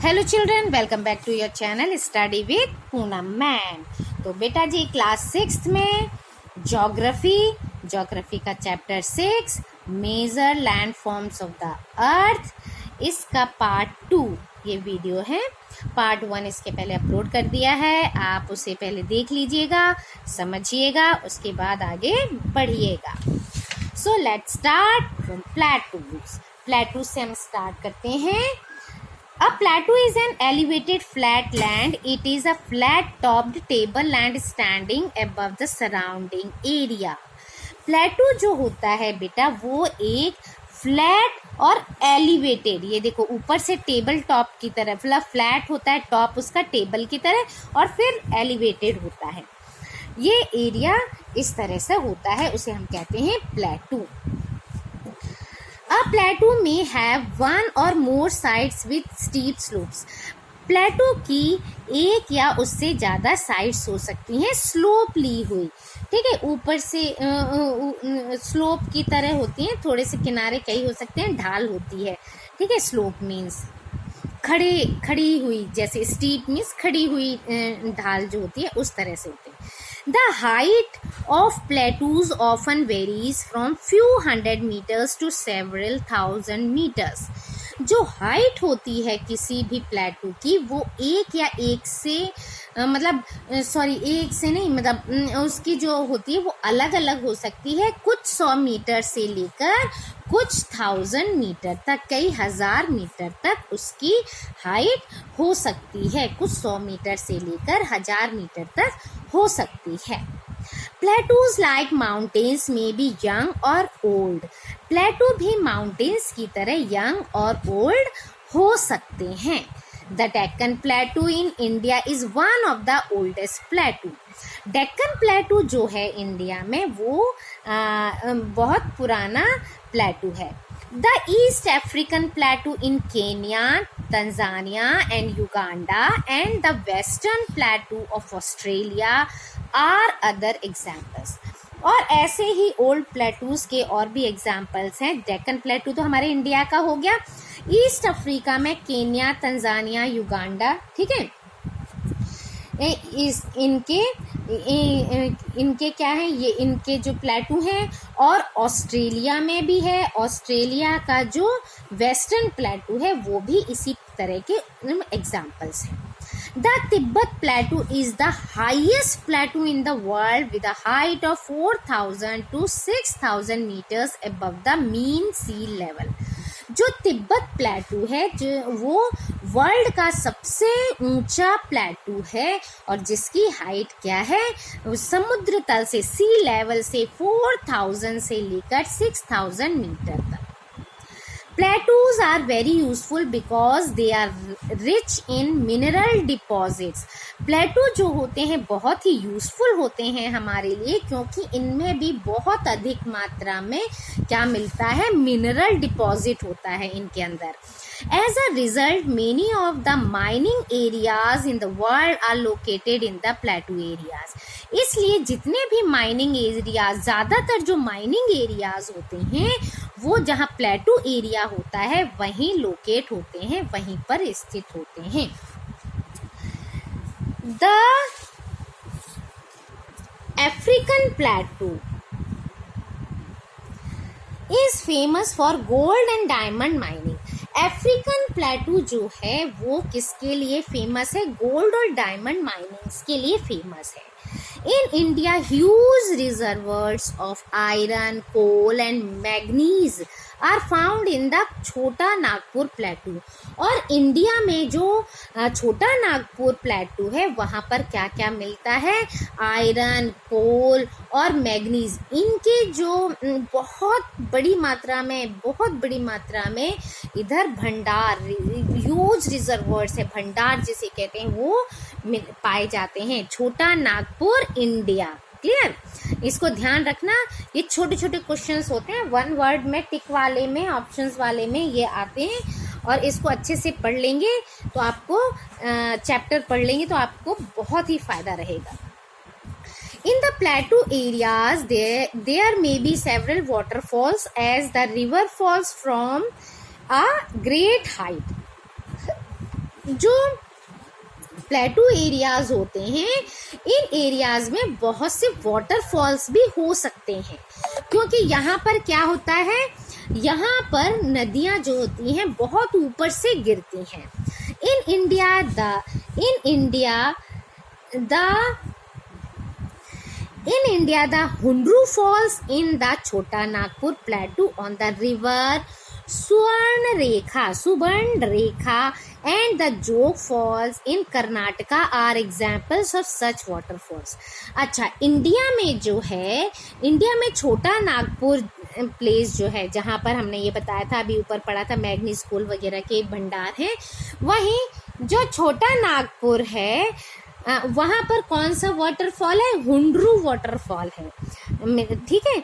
Hello children, welcome back to your channel study with Poonam ma'am. तो बेटा जी class 6 में ज्योग्राफी का चैप्टर 6 major land forms of the earth, इसका पार्ट 2 ये वीडियो है। पार्ट 1 इसके पहले अपलोड कर दिया है, आप उसे पहले देख लीजिएगा, समझिएगा, उसके बाद आगे बढ़िएगा। So let's start from plateau से हम स्टार्ट करते हैं। A plateau is an elevated flat land. It is a flat-topped tableland standing above the surrounding area. प्लेटू जो होता है बेटा वो एक फ्लैट और एलिवेटेड, ये देखो ऊपर से टेबल टॉप की तरह, मतलब फ्लैट होता है, टॉप उसका टेबल की तरह और फिर एलिवेटेड होता है। ये एरिया इस तरह से होता है, उसे हम कहते हैं प्लेटू। A plateau may have one or more sides with steep slopes. प्लेटू की एक या उससे ज़्यादा साइड्स हो सकती हैं स्लोप ली हुई, ठीक है, ऊपर से स्लोप की तरह होती हैं, थोड़े से किनारे कई हो सकते हैं, ढाल होती है, ठीक है। स्लोप मीन्स खड़ी हुई, जैसे स्टीप मीन्स खड़ी हुई ढाल जो होती है उस तरह से होती है। The height of plateaus often varies from few hundred meters to several thousand meters. जो हाइट होती है किसी भी प्लेटू की वो एक से नहीं, मतलब उसकी जो होती है वो अलग अलग हो सकती है, कुछ 100 मीटर से लेकर कुछ 1000 मीटर तक, कई हजार मीटर तक उसकी हाइट हो सकती है, कुछ 100 मीटर से लेकर 1000 मीटर तक हो सकती है। Plateaus like mountains may be young or old. प्लेटू भी माउंटेन्स की तरह यंग और ओल्ड हो सकते हैं। The Deccan Plateau in India is one of the oldest plateau. Deccan प्लेटू जो है इंडिया में वो बहुत पुराना प्लेटू है। The East African Plateau in Kenya, Tanzania and Uganda and the Western Plateau of Australia are other examples. और ऐसे ही ओल्ड प्लेटूज के और भी एग्जाम्पल्स हैं। डेक्कन प्लेटू तो हमारे इंडिया का हो गया, ईस्ट अफ्रीका में केन्या, तंजानिया, युगांडा, ठीक है, इनके क्या है, ये इनके जो प्लेटू हैं, और ऑस्ट्रेलिया में भी है। ऑस्ट्रेलिया का जो वेस्टर्न प्लेटू है वो भी इसी तरह के एग्जाम्पल्स हैं। The Tibet Plateau is the highest plateau in the world with a height of 4000 to 6000 meters above the mean sea level. जो तिब्बत प्लेटू है जो वो वर्ल्ड का सबसे ऊंचा प्लेटू है और जिसकी हाइट क्या है, समुद्र तल से, सी लेवल से 4000 से लेकर 6000 मीटर तक। Plateaus are very useful because they are rich in mineral deposits. प्लेटू जो होते हैं बहुत ही यूजफुल होते हैं हमारे लिए, क्योंकि इनमें भी बहुत अधिक मात्रा में क्या मिलता है, मिनरल डिपॉजिट होता है इनके अंदर। As a result, many of the mining areas in the world are located in the plateau areas. इसलिए जितने भी माइनिंग एरियाज, ज़्यादातर जो माइनिंग एरियाज होते हैं वो जहाँ प्लेटू एरिया होता है वहीं लोकेट होते हैं, वहीं पर स्थित होते हैं। The African प्लेटू is famous for gold and diamond mining. African प्लेटू जो है वो किसके लिए फेमस है, गोल्ड और डायमंड माइनिंग्स के लिए फेमस है। In India, huge reservoirs of iron, coal and manganese are found in the छोटा नागपुर प्लेटू। और इंडिया में जो छोटा नागपुर प्लेटू है वहाँ पर क्या क्या मिलता है, आयरन, कोल और मैग्नीज, इनके जो बहुत बड़ी मात्रा में इधर भंडार, ह्यूज रिजर्वोयर्स है, भंडार जिसे कहते हैं, वो पाए जाते हैं छोटा नागपुर इंडिया। क्लियर, इसको ध्यान रखना, ये छोटे छोटे क्वेश्चंस होते हैं, 1 वर्ड में, टिक वाले में, ऑप्शंस वाले में ये आते हैं, और इसको अच्छे से पढ़ लेंगे तो आपको चैप्टर पढ़ लेंगे तो आपको बहुत ही फायदा रहेगा। In the plateau areas there may be several waterfalls as the river falls from a great height. जो प्लेटू एरियाज होते हैं, इन एरियाज में बहुत से वाटरफॉल्स भी हो सकते हैं, क्योंकि यहाँ पर क्या होता है, यहाँ पर नदियाँ जो होती हैं बहुत ऊपर से गिरती हैं। इन India, the Hundru falls in the Chota Nagpur plateau on the river Subarnrekha and the Jog falls in Karnataka are examples of such waterfalls. अच्छा, इंडिया में छोटा नागपुर प्लेस जो है, जहाँ पर हमने ये बताया था, अभी ऊपर पढ़ा था, मैग्नी स्कूल वगैरह के भंडार हैं, वहीं जो छोटा नागपुर है वहाँ पर कौन सा वाटरफॉल है, हुंड्रू वाटरफॉल है, ठीक है।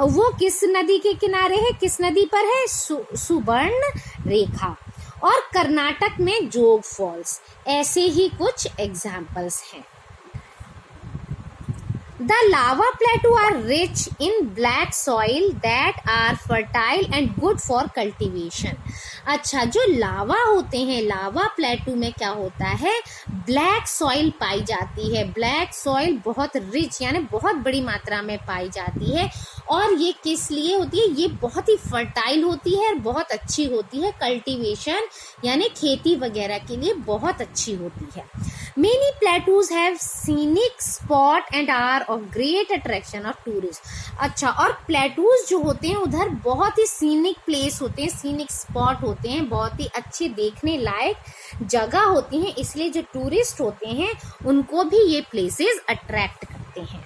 वो किस नदी के किनारे है, किस नदी पर है, सुबर्ण रेखा, और कर्नाटक में जोग फॉल्स। ऐसे ही कुछ एग्जाम्पल्स हैं। The lava plateau are rich in black soil that are fertile and good for cultivation. अच्छा, जो लावा होते हैं, लावा प्लेटू में क्या होता है, ब्लैक सॉइल पाई जाती है। ब्लैक सॉइल बहुत रिच यानी बहुत बड़ी मात्रा में पाई जाती है, और ये किस लिए होती है, ये बहुत ही फर्टाइल होती है और बहुत अच्छी होती है, कल्टीवेशन यानी खेती वगैरह के लिए बहुत अच्छी होती है। Many plateaus have scenic spot and are of great attraction of tourists. अच्छा, और प्लेटूज जो होते हैं उधर बहुत ही सीनिक प्लेस होते हैं, सीनिक स्पॉट होते हैं, बहुत ही अच्छे देखने लायक जगह होती हैं, इसलिए जो टूरिस्ट होते हैं उनको भी ये प्लेसेस अट्रैक्ट करते हैं।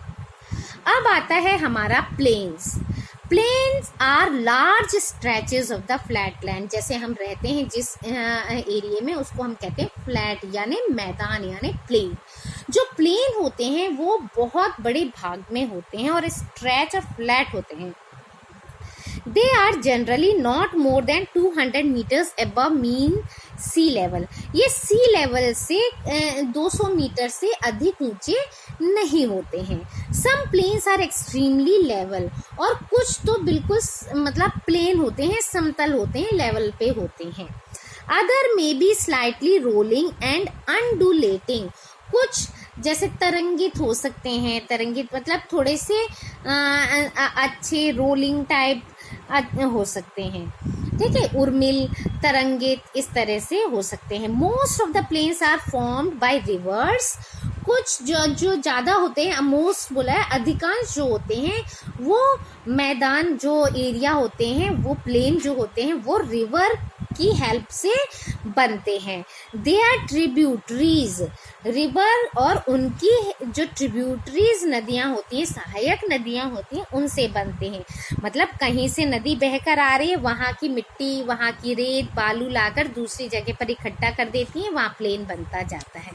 अब आता है हमारा plains. Plains are large stretches of the flat land. जैसे हम रहते हैं जिस एरिया में, उसको हम कहते हैं फ्लैट यानी मैदान यानी प्लेन। जो प्लेन होते हैं वो बहुत बड़े भाग में होते हैं और स्ट्रेच और फ्लैट होते हैं। They are generally not more than 200 meters above mean sea level. ये सी लेवल से 200 मीटर से अधिक ऊंचे नहीं होते हैं। Some plains are extremely level, और कुछ तो बिल्कुल मतलब प्लेन होते हैं, समतल होते हैं, लेवल पे होते हैं। Other may be slightly rolling and undulating. कुछ जैसे तरंगित हो सकते हैं, तरंगित मतलब थोड़े से अच्छे रोलिंग टाइप हो सकते हैं, ठीक है, उर्मिल, तरंगित, इस तरह से हो सकते हैं। Most of the plains are formed by rivers. कुछ जो ज़्यादा होते हैं, मोस्ट बोला है, अधिकांश जो होते हैं वो मैदान जो एरिया होते हैं, वो प्लेन जो होते हैं वो रिवर की हेल्प से बनते हैं। दे आर ट्रिब्यूटरीज, रिवर और उनकी जो ट्रिब्यूटरीज नदियाँ होती हैं, सहायक नदियाँ होती हैं, उनसे बनते हैं। मतलब कहीं से नदी बहकर आ रही है, वहाँ की मिट्टी, वहाँ की रेत, बालू लाकर दूसरी जगह पर इकट्ठा कर देती हैं, वहाँ प्लेन बनता जाता है।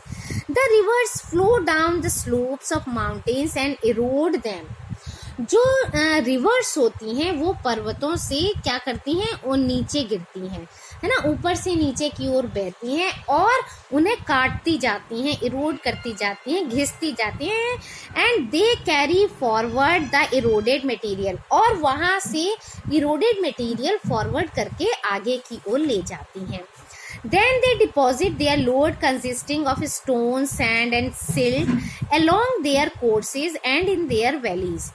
The reverse flow down the slopes of mountains and Erode them. जो रिवर्स होती हैं वो पर्वतों से क्या करती हैं, वो नीचे गिरती हैं, है ना, ऊपर से नीचे की ओर बहती हैं और उन्हें काटती जाती हैं, इरोड करती जाती हैं, घिसती जाती हैं। And they carry forward the eroded material, और वहाँ से इरोडेड मटेरियल फॉरवर्ड करके आगे की ओर ले जाती हैं। Then they deposit their load consisting of stone, sand and silt along their courses and in their valleys.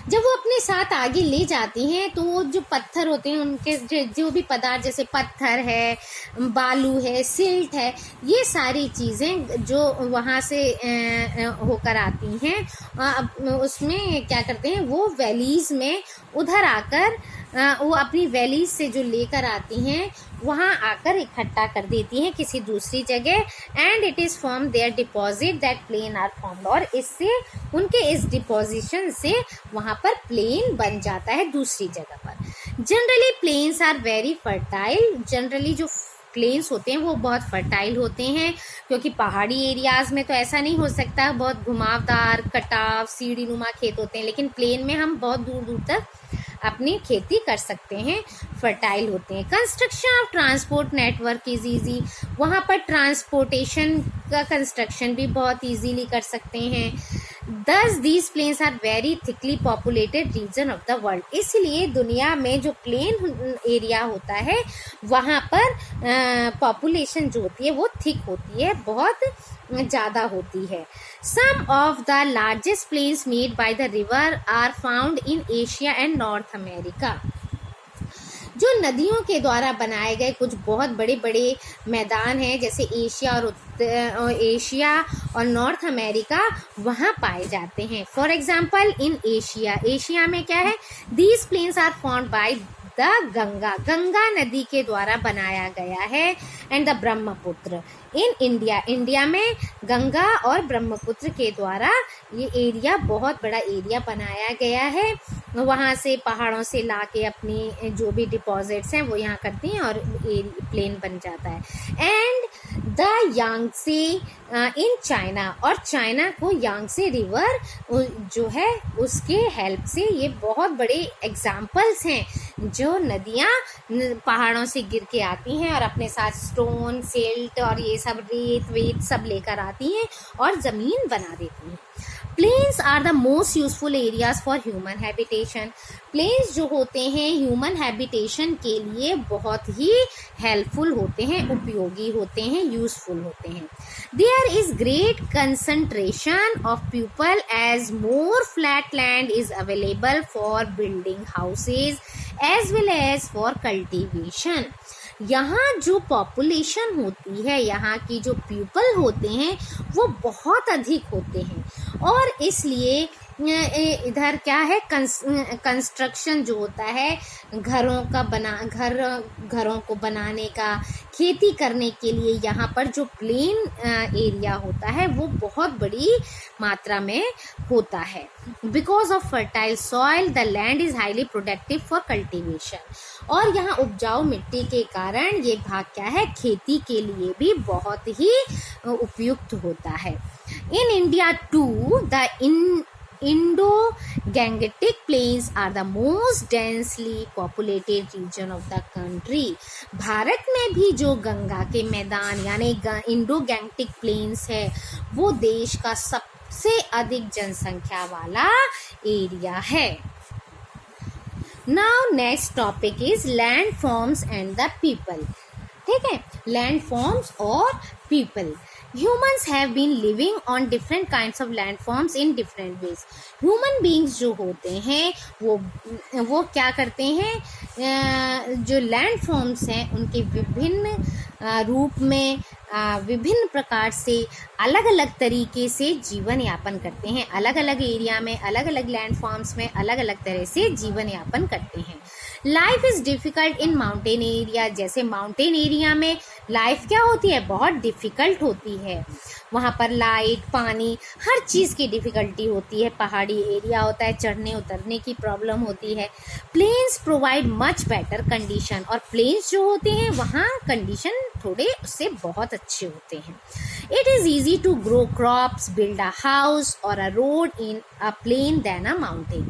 जब वो अपने साथ आगे ले जाती हैं तो जो पत्थर होते हैं, उनके जो भी पदार्थ जैसे पत्थर है, बालू है, सिल्ट है, ये सारी चीज़ें जो वहाँ से होकर आती हैं, उसमें क्या करते हैं, वो वैलीज़ में उधर आकर वो अपनी वैलीज से जो लेकर आती हैं वहाँ आकर इकट्ठा कर देती हैं किसी दूसरी जगह। And it is from there deposit that plain are formed, और इससे उनके इस डिपोजिशन से वहाँ पर प्लेन बन जाता है दूसरी जगह पर। Generally plains are very fertile. Generally जो प्लेन्स होते हैं वो बहुत फर्टाइल होते हैं, क्योंकि पहाड़ी एरियाज़ में तो ऐसा नहीं हो सकता, बहुत घुमावदार, कटाव, सीढ़ी नुमा खेत होते हैं, लेकिन प्लेन में हम बहुत दूर दूर तक अपनी खेती कर सकते हैं, फर्टाइल होते हैं। Construction of transport network is easy. वहाँ पर ट्रांसपोर्टेशन का कंस्ट्रक्शन भी बहुत इजीली कर सकते हैं। Thus these plains are very thickly populated region of the world. इसलिए दुनिया में जो प्लेन एरिया होता है वहाँ पर पॉपुलेशन जो होती है वो थिक होती है, बहुत ज़्यादा होती है. Some of the largest plains made by the river are found in Asia and North America. जो नदियों के द्वारा बनाए गए कुछ बहुत बड़े बड़े मैदान हैं, जैसे एशिया और नॉर्थ अमेरिका, वहाँ पाए जाते हैं. फॉर एग्जाम्पल इन एशिया में क्या है, these plains are formed by the Ganga नदी के द्वारा बनाया गया है, and the Brahmaputra. In India में गंगा और ब्रह्मपुत्र के द्वारा ये एरिया, बहुत बड़ा एरिया बनाया गया है. वहाँ से पहाड़ों से लाके अपनी जो भी डिपॉजिट्स हैं वो यहाँ करती हैं और प्लेन बन जाता है. एंड द यांगसे इन चाइना, और चाइना को यांगसे रिवर जो है उसके हेल्प से ये बहुत बड़े एग्जाम्पल्स हैं, जो नदियाँ पहाड़ों से गिर के आती हैं और अपने साथ स्टोन, सिल्ट और ये सब रेत सब लेकर आती हैं और ज़मीन बना देती हैं. Plains are the most useful areas for human habitation. Plains जो होते हैं ह्यूमन हैबिटेशन के लिए बहुत ही हेल्पफुल होते हैं, उपयोगी होते हैं, यूजफुल होते हैं. There is great concentration of people as more flat land is available for building houses as well as for cultivation. यहाँ जो पॉपुलेशन होती है, यहाँ की जो पीपल होते हैं वो बहुत अधिक होते हैं, और इसलिए इधर क्या है, कंस्ट्रक्शन जो होता है घरों को बनाने का, खेती करने के लिए यहाँ पर जो प्लेन एरिया होता है वो बहुत बड़ी मात्रा में होता है. Because of fertile soil the land is highly productive for cultivation. और यहाँ उपजाऊ मिट्टी के कारण ये भाग क्या है, खेती के लिए भी बहुत ही उपयुक्त होता है. In India to the Indo-Gangetic plains are the most densely populated region of the country. Bharat में भी जो गंगा के मैदान यानी इंडो गैंगटिक प्लेन्स है वो देश का सबसे अधिक जनसंख्या वाला एरिया है. Now next topic is landforms and the people. ठीक है, landforms और people. Humans have been living on different kinds of landforms in different ways. Human beings जो होते हैं वो क्या करते हैं, जो landforms हैं उनके विभिन्न रूप में विभिन्न प्रकार से अलग अलग तरीके से जीवन यापन करते हैं. अलग अलग एरिया में, अलग अलग लैंडफॉर्म्स में अलग अलग तरह से जीवन यापन करते हैं. Life is difficult in mountain area. जैसे माउंटेन एरिया में लाइफ क्या होती है, बहुत डिफ़िकल्ट होती है. वहाँ पर लाइट, पानी, हर चीज़ की डिफ़िकल्टी होती है. पहाड़ी एरिया होता है, चढ़ने उतरने की प्रॉब्लम होती है. Plains provide much better condition. और प्लेन्स जो होते हैं वहाँ कंडीशन थोड़े उससे बहुत अच्छे होते हैं. It is easy to grow crops, build a house और a road in a plain than a mountain.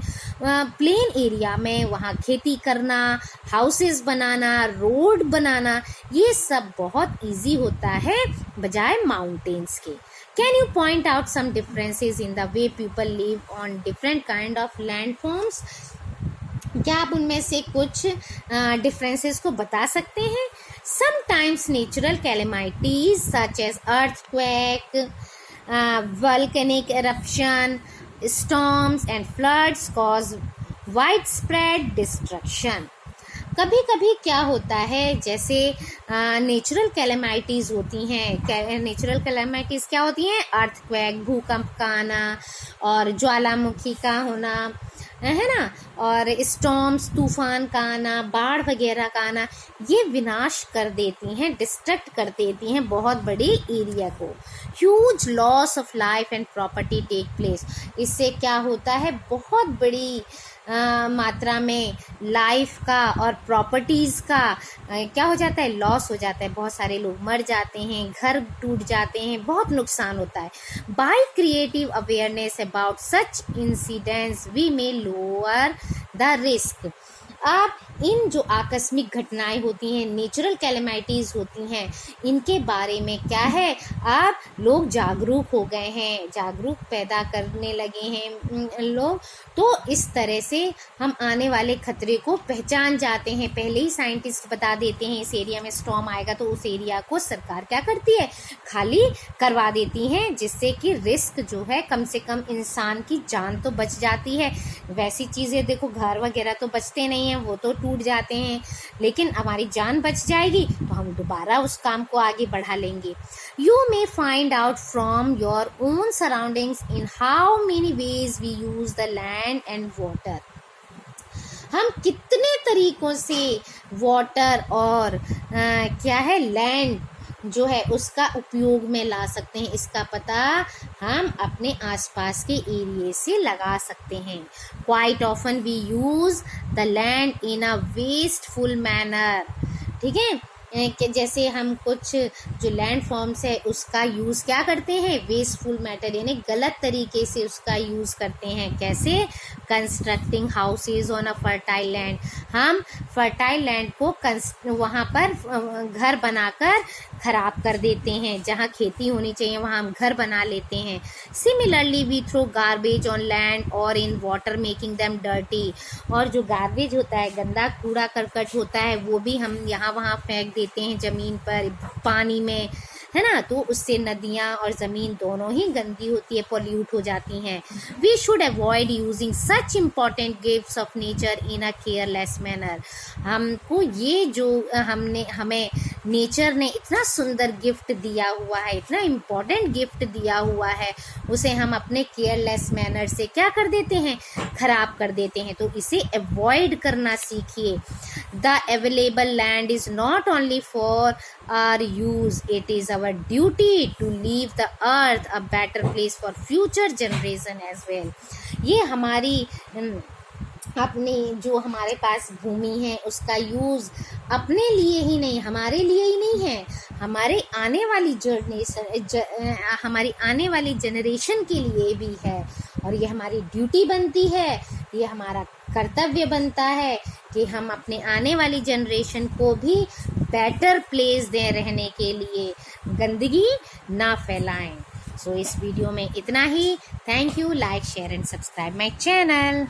Plain area में वहाँ खेती करना, हाउसेस बनाना, रोड बनाना, ये सब बहुत इजी होता है बजाय माउंटेन्स के. Can you point out some differences in the way people live on different kind of landforms. क्या आप उनमें से कुछ डिफरेंसेस को बता सकते हैं. Sometimes natural calamities such as earthquake, volcanic eruption, storms and floods cause widespread destruction. कभी कभी क्या होता है, जैसे नेचुरल कैलेमिटीज़ होती हैं. नेचुरल कैलेमिटीज़ क्या होती हैं, अर्थक्वेक, भूकंप का आना और ज्वालामुखी का होना, है ना, और स्टॉर्म्स, तूफान का आना, बाढ़ वगैरह का आना, ये विनाश कर देती हैं, डिस्ट्रक्ट कर देती हैं बहुत बड़ी एरिया को. Huge loss of life and property take place. इससे क्या होता है, बहुत बड़ी मात्रा में लाइफ का और प्रॉपर्टीज़ का क्या हो जाता है, लॉस हो जाता है. बहुत सारे लोग मर जाते हैं, घर टूट जाते हैं, बहुत नुकसान होता है. By creative awareness about such incidents we may lower the risk. अब इन जो आकस्मिक घटनाएं होती हैं, नेचुरल कैलेमिटीज़ होती हैं, इनके बारे में क्या है, अब लोग जागरूक हो गए हैं, जागरूक पैदा करने लगे हैं लोग। तो इस तरह से हम आने वाले खतरे को पहचान जाते हैं। पहले ही साइंटिस्ट बता देते हैं इस एरिया में स्टॉर्म आएगा, तो उस एरिया को सरकार क्या करती है, खाली करवा देती हैं, जिससे कि रिस्क जो है कम से कम इंसान की जान तो बच जाती है। वैसी चीज़ें देखो, घर वगैरह तो बचते नहीं हैं, वो तो टूट जाते हैं, लेकिन हमारी जान बच जाएगी तो हम दोबारा उस काम को आगे बढ़ा लेंगे। You may find out from your own surroundings in how many ways we use the land and water. हम कितने तरीकों से वाटर और क्या है लैंड जो है उसका उपयोग में ला सकते हैं, इसका पता हम अपने आसपास के एरिया से लगा सकते हैं। Quite often we use the land in a wasteful manner, ठीक है, कि जैसे हम कुछ जो लैंड फॉर्म्स है उसका यूज़ क्या करते हैं, वेस्टफुल मैटर, यानी गलत तरीके से उसका यूज़ करते हैं। कैसे, constructing houses on a fertile land, हम फर्टाइल लैंड को वहाँ पर घर बनाकर खराब कर देते हैं, जहाँ खेती होनी चाहिए वहाँ हम घर बना लेते हैं। Similarly we throw garbage on land और in water making them dirty, और जो गार्बेज होता है, गंदा कूड़ा करकट होता है, वो भी हम यहाँ वहाँ फेंक देते हैं ज़मीन पर, पानी में, है ना, तो उससे नदियाँ और ज़मीन दोनों ही गंदी होती है, पॉल्यूट हो जाती हैं। We should avoid using such important gifts of nature in a careless manner. हमको ये जो हमें नेचर ने इतना सुंदर गिफ्ट दिया हुआ है, इतना इम्पॉर्टेंट गिफ्ट दिया हुआ है, उसे हम अपने केयरलेस मैनर से क्या कर देते हैं, खराब कर देते हैं। तो इसे अवॉइड करना सीखिए। The available land is not only for our use, it is our duty to leave the earth a better place for future generation as well. ये हमारी अपनी जो हमारे पास भूमि है उसका यूज़ अपने लिए ही नहीं, हमारे लिए ही नहीं है, हमारे आने वाली हमारी आने वाली जनरेशन के लिए भी है। और ये हमारी ड्यूटी बनती है, ये हमारा कर्तव्य बनता है कि हम अपने आने वाली जनरेशन को भी बेटर प्लेस दें रहने के लिए, गंदगी ना फैलाएं। सो इस वीडियो में इतना ही। Thank you. Like, share and subscribe my channel.